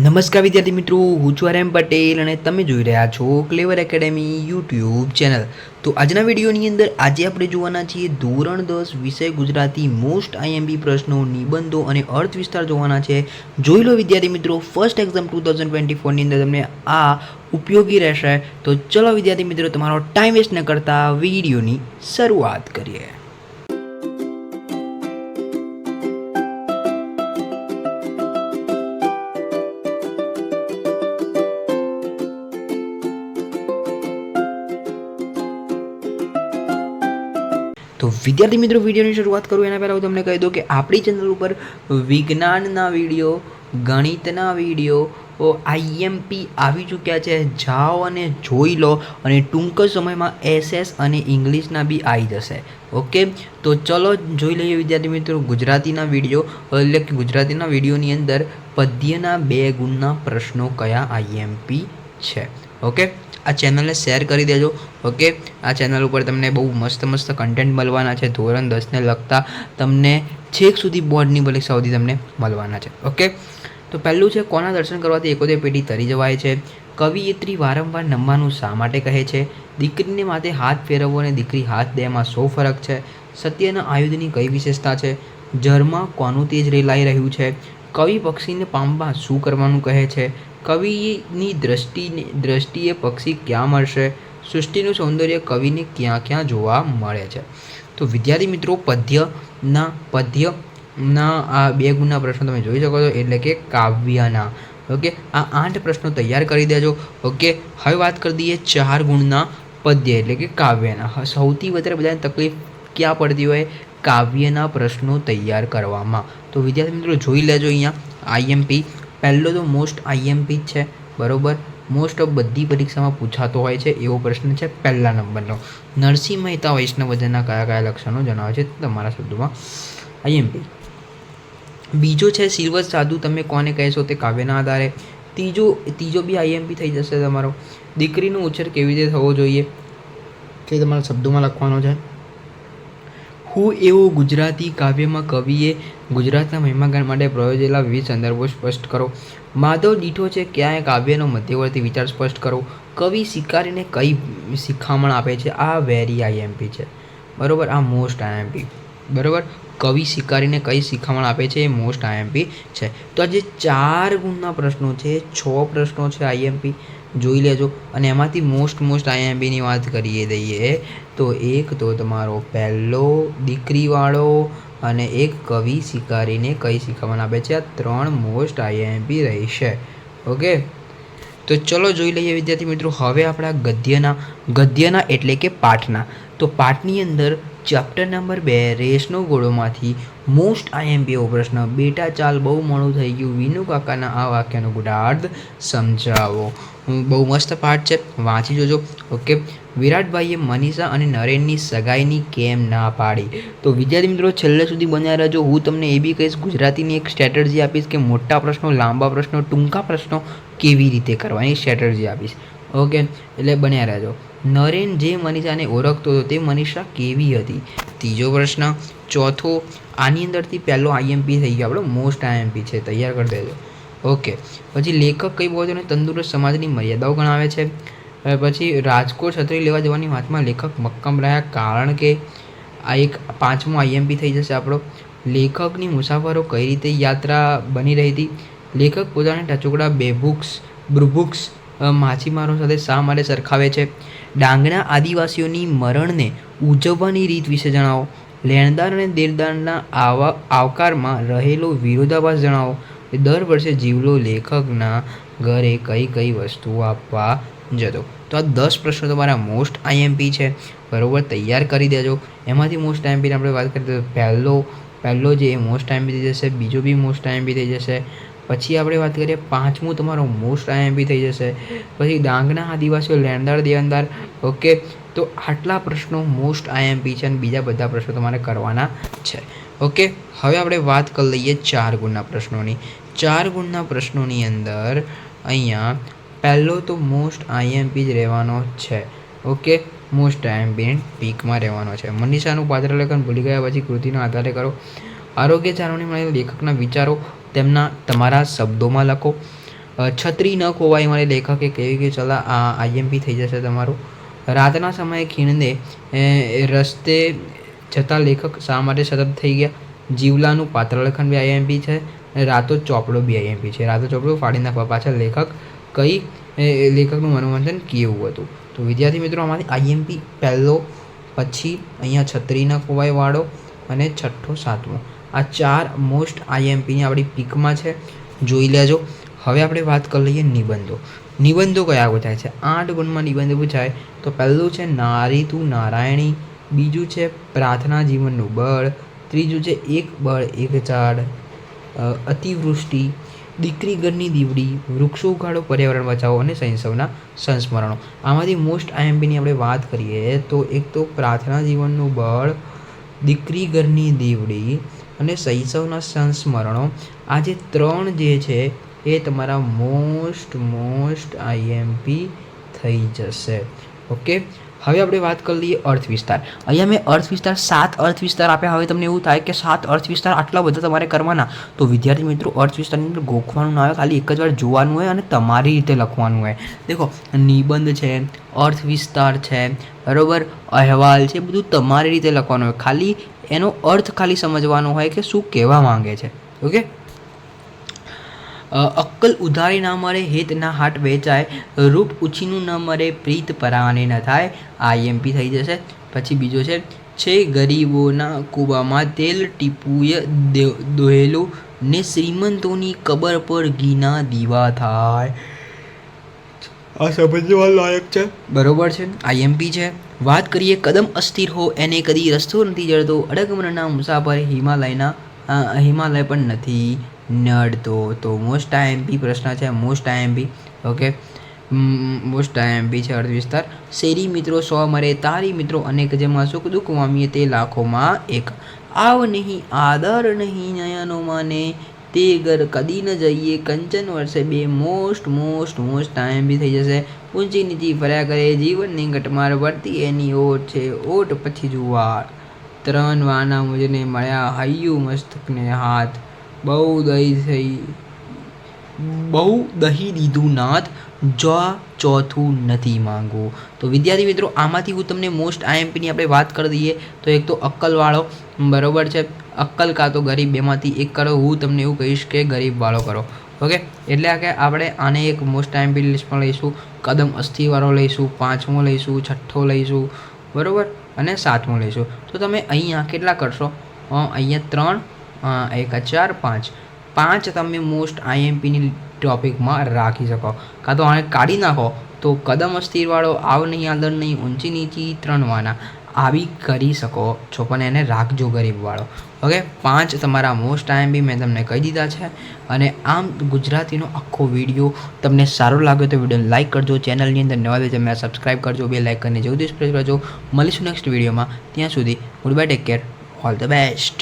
નમસ્કાર વિદ્યાર્થી મિત્રો, હું છું આર એમ પટેલ અને તમે જોઈ રહ્યા છો ક્લેવર એકેડેમી યુટ્યુબ ચેનલ. તો આજના વિડીયોની અંદર આજે આપણે જોવાના છીએ ધોરણ 10 વિષય ગુજરાતી મોસ્ટ આઈએમપી પ્રશ્નો, નિબંધો અને અર્થ વિસ્તાર જોવાના છે. જોઈ લો વિદ્યાર્થી મિત્રો, ફર્સ્ટ એક્ઝામ 2024ની અંદર તમને આ ઉપયોગી રહેશે. તો ચલો વિદ્યાર્થી મિત્રો, તમારો ટાઈમ વેસ્ટ ન કરતા વિડીયોની શરૂઆત કરીએ. તો વિદ્યાર્થી મિત્રો, વિડીયોની શરૂઆત કરું એના પહેલાં હું તમને કહી દઉં કે આપણી ચેનલ ઉપર વિજ્ઞાનના વિડીયો, ગણિતના વિડીયો, આઈએમપી આવી ચૂક્યા છે. જાઓ અને જોઈ લો અને ટૂંક જ સમયમાં એસએસ અને ઇંગ્લિશના બી આવી જશે. ઓકે, તો ચલો જોઈ લઈએ વિદ્યાર્થી મિત્રો ગુજરાતીના વિડીયો. એટલે કે ગુજરાતીના વિડીયોની અંદર પદ્યના 2 ગુણના પ્રશ્નો કયા આઈએમપી છે. ઓકે, આ ચેનલને શેર કરી દેજો. ઓકે, આ ચેનલ ઉપર તમને બહુ મસ્ત કન્ટેન્ટ મળવાના છે. ધોરણ 10ને લગતા તમને છેક સુધી બોર્ડની પરીક્ષા સુધી તમને મળવાના છે. ઓકે, તો પહેલું છે, કોના દર્શન કરવાથી 71 પેઢી તરી જવાય છે? કવિયત્રી વારંવાર નમવાનું શા માટે કહે છે? દીકરીને માથે હાથ ફેરવવો અને દીકરી હાથ દેવામાં શો ફરક છે? સત્યના આયુધની કઈ વિશેષતા છે? જળમાં કોનું તેજ રેલાઈ રહ્યું છે? કવિ પક્ષીને પામવા શું કરવાનું કહે છે? કવિની દ્રષ્ટિએ પક્ષી ક્યાં મળશે? સૃષ્ટિનું સૌંદર્ય કવિને ક્યાં ક્યાં જોવા મળે છે? તો વિદ્યાર્થી મિત્રો, પદ્યના આ 2 ગુણના પ્રશ્નો તમે જોઈ શકો છો, એટલે કે કાવ્યના. ઓકે, આ 8 પ્રશ્નો તૈયાર કરી દેજો. ઓકે, હવે વાત કરી દઈએ 4 ગુણના પદ્ય એટલે કે કાવ્યના. સૌથી વધારે બધાને તકલીફ ક્યાં પડતી હોય? કાવ્યના પ્રશ્નો તૈયાર કરવામાં. તો વિદ્યાર્થી મિત્રો જોઈ લેજો, અહીંયા આઈએમપી પહેલો તો મોસ્ટ આઈએમપી જ છે. બરાબર, મોસ્ટ ઓફ બધી પરીક્ષામાં પૂછાતો હોય છે એવો પ્રશ્ન છે પહેલા નંબરનો. નરસિંહ મહેતા વૈષ્ણવજનના કયા લક્ષણો જણાવે છે તમારા શબ્દોમાં? આઈએમપી. બીજો છે સિલવત સાધુ તમે કોને કહેશો તે કાવ્યના આધારે. ત્રીજો બી આઈએમપી થઈ જશે તમારો. દીકરીનો ઉછેર કેવી રીતે થવો જોઈએ તે તમારા શબ્દોમાં લખવાનો છે. હું એવું ગુજરાતી કાવ્યમાં કવિએ ગુજરાતના મહિમાગાન માટે પ્રયોજેલા વિવિધ સંદર્ભો સ્પષ્ટ કરો. માધવ દીઠો છે ક્યાંય કાવ્યનો મધ્યવર્તી વિચાર સ્પષ્ટ કરો. કવિ શિકારીને કઈ શિખામણ આપે છે? આ વેરી આઈએમપી છે. બરાબર, આ મોસ્ટ આઈએમપી. બરાબર, કવિ શિકારીને કઈ શિખામણ આપે છે એ મોસ્ટ આઈએમપી છે. તો આ જે 4 ગુણના પ્રશ્નો છે, 6 પ્રશ્નો છે આઈએમપી, જોઈ લેજો. અને એમાંથી મોસ્ટ આઈએમપીની વાત કરીએ દઈએ તો એક તો તમારો પહેલો દીકરીવાળો અને એક કવિ શિકારીને કઈ શિખામણ આપે છે. આ 3 મોસ્ટ આઈએમપી રહેશે. ઓકે, તો ચલો જોઈ લઈએ વિદ્યાર્થી મિત્રો હવે આપણા ગદ્યના એટલે કે પાઠના. તો પાઠની અંદર ચેપ્ટર નંબર 2 રેસનો ઘોડોમાંથી મોસ્ટ આઈએમપી એવો પ્રશ્ન. બેટા ચાલ બહુ મોડું થઈ ગયું, વિનુ કાકાના આ વાક્યનો ગુણાર્થ સમજાવો. બહુ મસ્ત પાઠ છે, વાંચી જોજો. ઓકે, વિરાટભાઈએ મનીષા અને નરેનની સગાઈની કેમ ના પાડી? તો વિદ્યાર્થી મિત્રો છેલ્લે સુધી બન્યા રહેજો. હું તમને એ બી કહીશ, ગુજરાતીની એક સ્ટ્રેટર્જી આપીશ કે મોટા પ્રશ્નો, લાંબા પ્રશ્નો, ટૂંકા પ્રશ્નો કેવી રીતે કરવાની સ્ટ્રેટર્જી આપીશ. ઓકે, એટલે બન્યા રહેજો. નરેન જે મનીષાને ઓળખતો હતો તે મનીષા કેવી હતી? ત્રીજો પ્રશ્ન. ચોથો, આની અંદરથી પહેલો આઈએમપી થઈ ગયો આપણો, મોસ્ટ આઈએમપી છે, તૈયાર કરી દેજો. ઓકે, પછી લેખક કઈ બાબતોને તંદુરસ્ત સમાજની મર્યાદાઓ ગણાવે છે? પછી રાજકોટ છત્રી લેવા જવાની વાતમાં લેખક મક્કમ રહ્યા કારણ કે? આ એક 5મો આઈએમપી થઈ જશે આપણો. લેખકની મુસાફરો કઈ રીતે યાત્રા બની રહી હતી? લેખક પોતાના ટચુકડા બુભુક્ષ માછીમારો સાથે શા માટે સરખાવે છે? ડાંગના આદિવાસીઓની મરણને ઉજવવાની રીત વિશે જણાવો. લેણદાર અને દેણદારના આવકારમાં રહેલો વિરોધાભાસ જણાવો. દર વર્ષે જીવલો લેખકના ઘરે કઈ વસ્તુઓ આપવા જતો? તો આ 10 પ્રશ્નો તમારા મોસ્ટ આઈએમપી છે. બરાબર, તૈયાર કરી દેજો. એમાંથી મોસ્ટ આઈએમપીની આપણે વાત કરીએ તો પહેલો જે મોસ્ટ આઈએમપી થઈ જશે, બીજો બી મોસ્ટ આઈએમપી થઈ જશે. પછી આપણે વાત કરીએ 5મું તમારો મોસ્ટ આઈએમપી થઈ જશે. પછી ડાંગના આદિવાસીઓ, લેણદાર દેણદાર. ઓકે, તો આટલા પ્રશ્નો મોસ્ટ આઈએમપી છે અને બીજા બધા પ્રશ્નો તમારે કરવાના છે. ઓકે, હવે આપણે વાત કરી લઈએ 4 ગુણના પ્રશ્નોની. 4 ગુણના પ્રશ્નોની અંદર અહીંયા પહેલો તો મોસ્ટ આઈએમપી જ રહેવાનો છે. ઓકે, મોસ્ટ આઈએમપી પીકમાં રહેવાનો છે. મનીષાનું પાત્ર લેખન ભૂલી ગયા પછી કૃતિના આધારે કરો. આરોગ્ય જાળવણી માટે લેખકના વિચારો તમારા શબ્દોમાં લખો. છત્રી ન ખોવાય મારે લેખકે કહ્યું કે ચલા આ આઈએમપી થઈ જશે તમારું. રાતના સમયે ખીણને રસ્તે જતા લેખક શા માટે સતત થઈ ગયા? જીવલાનું પાત્રલેખન બી આઈએમપી છે, રાતો ચોપડો બી આઈએમપી છે. રાતો ચોપડો ફાડી નાખવા પાછળ લેખકનું મનોરંજન કેવું હતું? તો વિદ્યાર્થી મિત્રો આમાંથી આઈએમપી પહેલો, પછી અહીંયા છત્રીના ખોવાય વાળો અને છઠ્ઠો સાતમો, આ 4 મોસ્ટ આઈએમપીની આપણી પીકમાં છે, જોઈ લેજો. હવે આપણે વાત કરી લઈએ નિબંધો. નિબંધો કયા પૂછાય છે? 8 ગુણમાં નિબંધ પૂછાય. તો પહેલું છે નારી તું નારાયણી, બીજું છે પ્રાર્થના જીવનનું બળ, ત્રીજું છે એક બળ એક ઝાડ, અતિવૃષ્ટિ, દીકરી ઘરની દીવડી, વૃક્ષો ઉગાડો, પર્યાવરણ બચાવો અને શૈશવના સંસ્મરણો. આમાંથી મોસ્ટ આઈએમપીની આપણે વાત કરીએ તો એક તો પ્રાર્થના જીવનનું બળ, દીકરી ઘરની દીવડી અને શૈશવના સંસ્મરણો, આ જે 3 જે છે એ તમારા મોસ્ટ આઈએમપી થઈ જશે. ઓકે, હવે આપણે વાત કરી લઈએ અર્થ વિસ્તાર. અહીંયા મેં અર્થ વિસ્તાર 7 અર્થ વિસ્તાર આપ્યા. હવે તમને એવું થાય કે 7 અર્થ વિસ્તાર આટલા બધા તમારે કરવાના, તો વિદ્યાર્થી મિત્રો અર્થ વિસ્તારની અંદર ગોખવાનું ના આવે, ખાલી એક જ વાર જોવાનું હોય અને તમારી રીતે લખવાનું હોય. દેખો, નિબંધ છે, અર્થ વિસ્તાર છે, બરાબર, અહેવાલ છે, બધું તમારી રીતે લખવાનું હોય, ખાલી એનો અર્થ ખાલી સમજવાનો હોય કે શું કહેવા માંગે છે. ઓકે, અક્કલ ઉધારી ના મળે, હેત ના હાટ વેચાય, રૂપ ઉછીનું ન મળે, પ્રીત પરાણે ન થાય, આઈએમપી થઈ જશે. પછી બીજો છે ગરીબોના કૂવામાં તેલ ટીપુય દોહેલું ને શ્રીમંતોની કબર પર ઘીના દીવા થાય. આ સમજવા લાયક છે, બરોબર છે, આઈએમપી છે. વાત કરીએ કદમ અસ્થિર હો એને કદી રસ્તો નથી જડતો, અડગમનના મુસાફર હિમાલય પણ નથી નડતો. તો મોસ્ટ આઈએમપી પ્રશ્ન છે, most IMP. Okay, most IMP છે અર્થ વિસ્તાર. શેરી મિત્રો 100 મરે, તારી મિત્રો અનેક, જેમાં સુખ દુઃખ વામીએ તે લાખોમાં એક, આવ નહીં આદર નહીં નયનોમાં ને તે ઘર કદી ન જઈએ, કંચન વર્ષે 2, મોસ્ટ આઈએમપી થઈ જશે. ઊંચી નીચી ફર્યા કરે, જીવનની ઘટમાર વર્તી એની ઓટ છે, ઓટ પછી જુવાર, 3 વાના મુજને મળ્યા, હૈયું મસ્તકને હાથ, બહુ દહી દીધું નાથ, જો ચોથું નથી માંગવું. તો વિદ્યાર્થી મિત્રો આમાંથી હું તમને મોસ્ટ આઈએમપીની આપણે વાત કરી દઈએ તો એક તો અક્કલવાળો, બરાબર છે, અક્કલ કાં તો ગરીબ, બેમાંથી એક કરો. હું તમને એવું કહીશ કે ગરીબવાળો કરો. ઓકે, એટલે કે આપણે આને એક મોસ્ટ આઈએમપી લિસ્ટમાં લઈશું. કદમ અસ્થિવાળો લઈશું, 5મો લઈશું, 6ઠ્ઠો લઈશું, બરાબર, અને 7મો લઈશું. તો તમે અહીંયા કેટલા કરશો? અહીંયા 3, 1, 4, 5 તમે મોસ્ટ આઈએમપીની ટોપિકમાં રાખી શકો. કાં તો આને કાઢી નાખો તો કદમ અસ્થિરવાળો, આવ નહીં આદર નહીં, ઊંચી નીચી, 3 વાના, આવી કરી શકો છો, પણ એને રાખજો ગરીબવાળો. ઓકે, 5 તમારા મોસ્ટ આઈએમપી મેં તમને કહી દીધા છે. અને આમ ગુજરાતીનો આખો વિડીયો તમને સારો લાગ્યો તો વિડીયોને લાઇક કરજો, ચેનલની અંદર નવા છે મેં સબસ્ક્રાઈબ કરજો, બે લાઇકનને જલ્દી પ્રેસ કરજો. મળીશું નેક્સ્ટ વિડીયોમાં. ત્યાં સુધી good bye, take care, all the best.